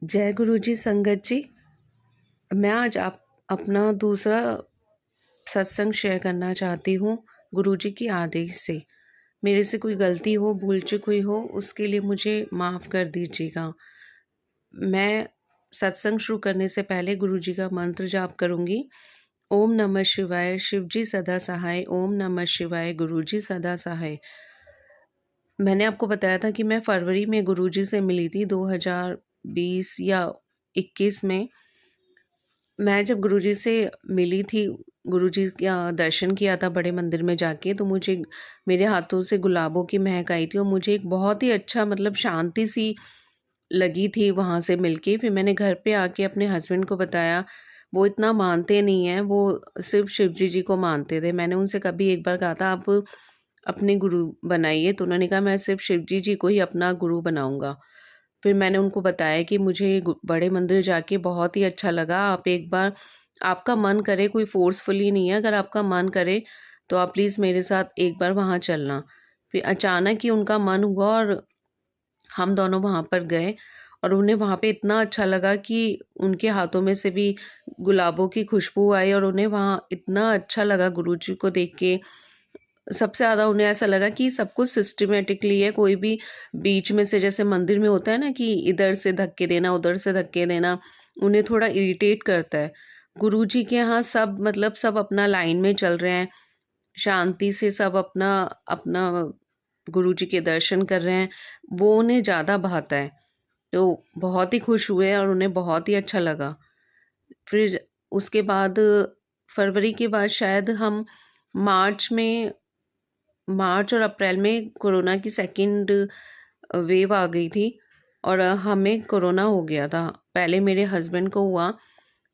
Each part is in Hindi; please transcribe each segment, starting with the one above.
जय गुरु जी संगत जी। मैं आज आप अपना दूसरा सत्संग शेयर करना चाहती हूँ गुरु जी की आदेश से। मेरे से कोई गलती हो, भूल चूक हुई हो, उसके लिए मुझे माफ़ कर दीजिएगा। मैं सत्संग शुरू करने से पहले गुरु जी का मंत्र जाप करूँगी। ओम नमः शिवाय, शिव जी सदा सहाय। ओम नमः शिवाय, गुरु जी सदा सहाय। मैंने आपको बताया था कि मैं फरवरी में गुरु जी से मिली थी 2020 या 21 में। मैं जब गुरुजी से मिली थी, गुरुजी का दर्शन किया था बड़े मंदिर में जाके, तो मुझे मेरे हाथों से गुलाबों की महक आई थी और मुझे एक बहुत ही अच्छा मतलब शांति सी लगी थी वहाँ से मिलके। फिर मैंने घर पे आके अपने हस्बैंड को बताया। वो इतना मानते नहीं हैं, वो सिर्फ शिव जी को मानते थे। मैंने उनसे कभी एक बार कहा था आप अपने गुरु बनाइए, तो उन्होंने कहा मैं सिर्फ शिव जी को ही अपना गुरु बनाऊंगा। फिर मैंने उनको बताया कि मुझे बड़े मंदिर जाके बहुत ही अच्छा लगा। आप एक बार, आपका मन करे, कोई फ़ोर्सफुली नहीं है, अगर आपका मन करे तो आप प्लीज़ मेरे साथ एक बार वहाँ चलना। फिर अचानक ही उनका मन हुआ और हम दोनों वहाँ पर गए और उन्हें वहाँ पे इतना अच्छा लगा कि उनके हाथों में से भी गुलाबों की खुशबू आई और उन्हें वहाँ इतना अच्छा लगा गुरुजी को देख के। सबसे ज़्यादा उन्हें ऐसा लगा कि सब कुछ सिस्टमैटिकली है, कोई भी बीच में से, जैसे मंदिर में होता है ना कि इधर से धक्के देना, उधर से धक्के देना, उन्हें थोड़ा इरिटेट करता है। गुरुजी के यहाँ सब मतलब सब अपना लाइन में चल रहे हैं, शांति से सब अपना अपना गुरुजी के दर्शन कर रहे हैं, वो उन्हें ज़्यादा भाता है। तो बहुत ही खुश हुए और उन्हें बहुत ही अच्छा लगा। फिर उसके बाद फरवरी के बाद शायद हम मार्च में, मार्च और अप्रैल में कोरोना की सेकंड वेव आ गई थी और हमें कोरोना हो गया था। पहले मेरे हस्बैंड को हुआ,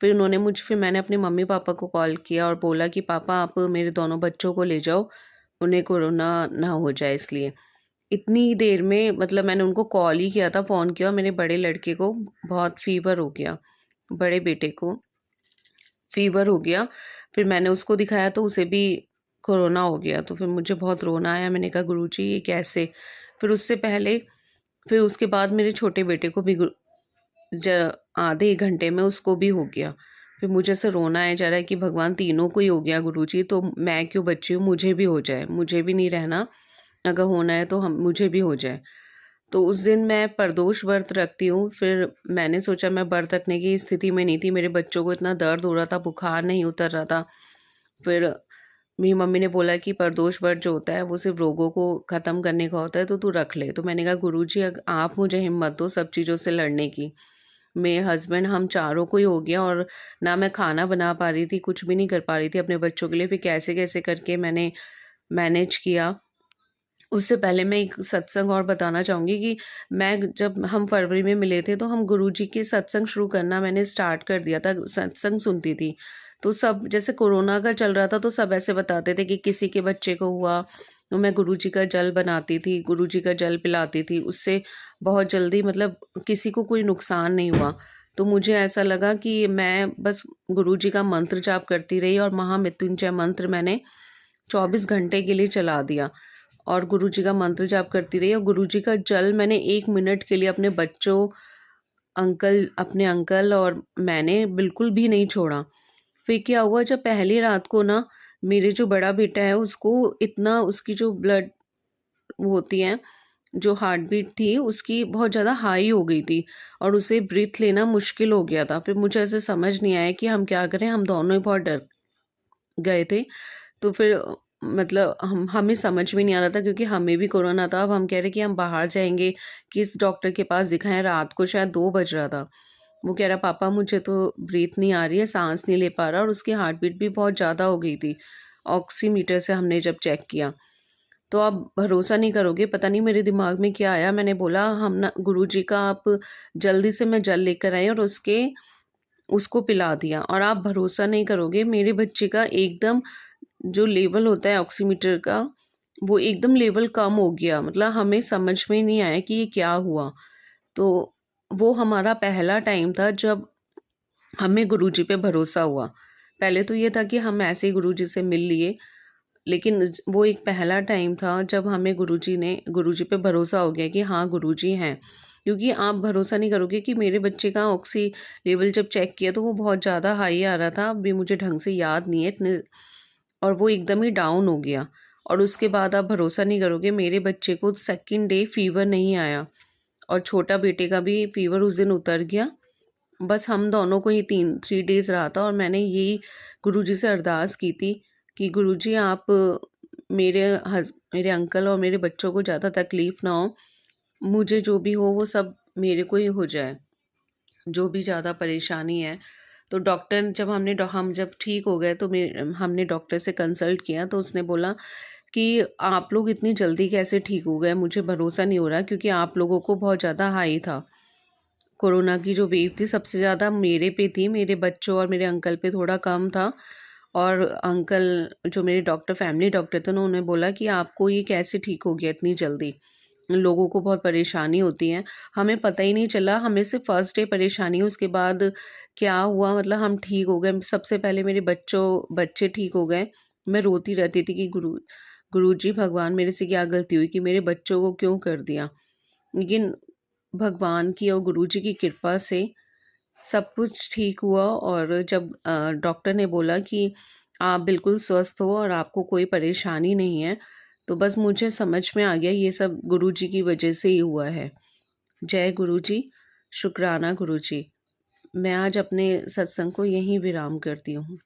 फिर मैंने अपने मम्मी पापा को कॉल किया और बोला कि पापा आप मेरे दोनों बच्चों को ले जाओ, उन्हें कोरोना ना हो जाए इसलिए। इतनी देर में मतलब मैंने उनको कॉल ही किया था, फ़ोन किया और मेरे बड़े लड़के को बहुत फ़ीवर हो गया, बड़े बेटे को फ़ीवर हो गया। फिर मैंने उसको दिखाया तो उसे भी कोरोना हो गया, तो फिर मुझे बहुत रोना आया। मैंने कहा गुरुजी ये कैसे? फिर उससे पहले, फिर उसके बाद मेरे छोटे बेटे को भी आधे 1 घंटे में उसको भी हो गया। फिर मुझे ऐसे रोना आया जा रहा है कि भगवान तीनों को ही हो गया गुरुजी, तो मैं क्यों बची हूँ, मुझे भी हो जाए, मुझे भी नहीं रहना, अगर होना है तो हम मुझे भी हो जाए। तो उस दिन मैं प्रदोष व्रत रखती हूँ। फिर मैंने सोचा, मैं व्रत रखने की स्थिति में नहीं थी, मेरे बच्चों को इतना दर्द हो रहा था, बुखार नहीं उतर रहा था। फिर मेरी मम्मी ने बोला कि प्रदोष व्रत जो होता है वो सिर्फ रोगों को ख़त्म करने का होता है, तो तू रख ले। तो मैंने कहा गुरुजी आप मुझे हिम्मत दो सब चीज़ों से लड़ने की। मेरे हस्बैंड, हम चारों को ही हो गया और ना मैं खाना बना पा रही थी, कुछ भी नहीं कर पा रही थी अपने बच्चों के लिए। फिर कैसे-कैसे करके मैंने मैनेज किया। उससे पहले मैं एक सत्संग और बताना चाहूँगी कि मैं, जब हम फरवरी में मिले थे तो हम गुरुजी के सत्संग शुरू करना मैंने स्टार्ट कर दिया था, सत्संग सुनती थी। तो सब, जैसे कोरोना का चल रहा था तो सब ऐसे बताते थे कि किसी के बच्चे को हुआ, तो मैं गुरुजी का जल बनाती थी, गुरुजी का जल पिलाती थी, उससे बहुत जल्दी मतलब किसी को कोई नुकसान नहीं हुआ। तो मुझे ऐसा लगा कि मैं बस गुरुजी का मंत्र जाप करती रही और महामृत्युंजय मंत्र मैंने 24 घंटे के लिए चला दिया और गुरुजी का मंत्र जाप करती रही और गुरुजी का जल मैंने 1 मिनट के लिए अपने बच्चों, अपने अंकल और मैंने बिल्कुल भी नहीं छोड़ा। फिर क्या हुआ, जब पहली रात को ना मेरे जो बड़ा बेटा है उसको इतना, उसकी जो ब्लड होती है, जो हार्ट बीट थी उसकी बहुत ज़्यादा हाई हो गई थी और उसे ब्रीथ लेना मुश्किल हो गया था। फिर मुझे ऐसे समझ नहीं आया कि हम क्या करें, हम दोनों ही बहुत डर गए थे। तो फिर मतलब हमें समझ में नहीं आ रहा था क्योंकि हमें भी कोरोना था। अब हम कह रहे कि हम बाहर जाएँगे, किस डॉक्टर के पास दिखाएँ, रात को शायद 2 बज रहा था। वो कह रहा पापा मुझे तो ब्रीथ नहीं आ रही है, साँस नहीं ले पा रहा, और उसकी हार्ट बीट भी बहुत ज़्यादा हो गई थी। ऑक्सीमीटर से हमने जब चेक किया, तो आप भरोसा नहीं करोगे, पता नहीं मेरे दिमाग में क्या आया, मैंने बोला हम ना गुरुजी का आप जल्दी से, मैं जल लेकर आई और उसको पिला दिया और आप भरोसा नहीं करोगे, मेरे बच्चे का एकदम जो लेवल होता है ऑक्सीमीटर का, वो एकदम लेवल कम हो गया। मतलब हमें समझ में नहीं आया कि ये क्या हुआ। तो वो हमारा पहला टाइम था जब हमें गुरुजी पे भरोसा हुआ। पहले तो ये था कि हम ऐसे ही गुरुजी से मिल लिए, लेकिन वो एक पहला टाइम था जब हमें गुरुजी पे भरोसा हो गया कि हाँ गुरुजी हैं। क्योंकि आप भरोसा नहीं करोगे कि मेरे बच्चे का ऑक्सी लेवल जब चेक किया तो वो बहुत ज़्यादा हाई आ रहा था, अभी मुझे ढंग से याद नहीं है इतने, और वो एकदम ही डाउन हो गया। और उसके बाद आप भरोसा नहीं करोगे, मेरे बच्चे को सेकंड डे फ़ीवर नहीं आया और छोटा बेटे का भी फ़ीवर उस दिन उतर गया। बस हम दोनों को ही 3 डेज़ रहा था, और मैंने यही गुरुजी से अरदास की थी कि गुरुजी आप मेरे अंकल और मेरे बच्चों को ज़्यादा तकलीफ़ ना हो, मुझे जो भी हो वो सब मेरे को ही हो जाए, जो भी ज़्यादा परेशानी है। तो डॉक्टर जब हम जब ठीक हो गए तो हमने डॉक्टर से कंसल्ट किया, तो उसने बोला कि आप लोग इतनी जल्दी कैसे ठीक हो गए, मुझे भरोसा नहीं हो रहा, क्योंकि आप लोगों को बहुत ज़्यादा हाई था। कोरोना की जो वेव थी सबसे ज़्यादा मेरे पे थी, मेरे बच्चों और मेरे अंकल पे थोड़ा कम था। और अंकल जो मेरे फैमिली डॉक्टर थे, उन्होंने बोला कि आपको ये कैसे ठीक हो गया इतनी जल्दी, लोगों को बहुत परेशानी होती है। हमें पता ही नहीं चला, हमें सिर्फ फर्स्ट डे परेशानी हुई, उसके बाद क्या हुआ मतलब हम ठीक हो गए। सबसे पहले मेरे बच्चे ठीक हो गए। मैं रोती रहती थी कि गुरुजी भगवान, मेरे से क्या गलती हुई कि मेरे बच्चों को क्यों कर दिया। लेकिन भगवान की और गुरुजी की कृपा से सब कुछ ठीक हुआ, और जब डॉक्टर ने बोला कि आप बिल्कुल स्वस्थ हो और आपको कोई परेशानी नहीं है, तो बस मुझे समझ में आ गया ये सब गुरुजी की वजह से ही हुआ है। जय गुरुजी, शुक्राना गुरुजी। मैं आज अपने सत्संग को यहीं विराम करती हूँ।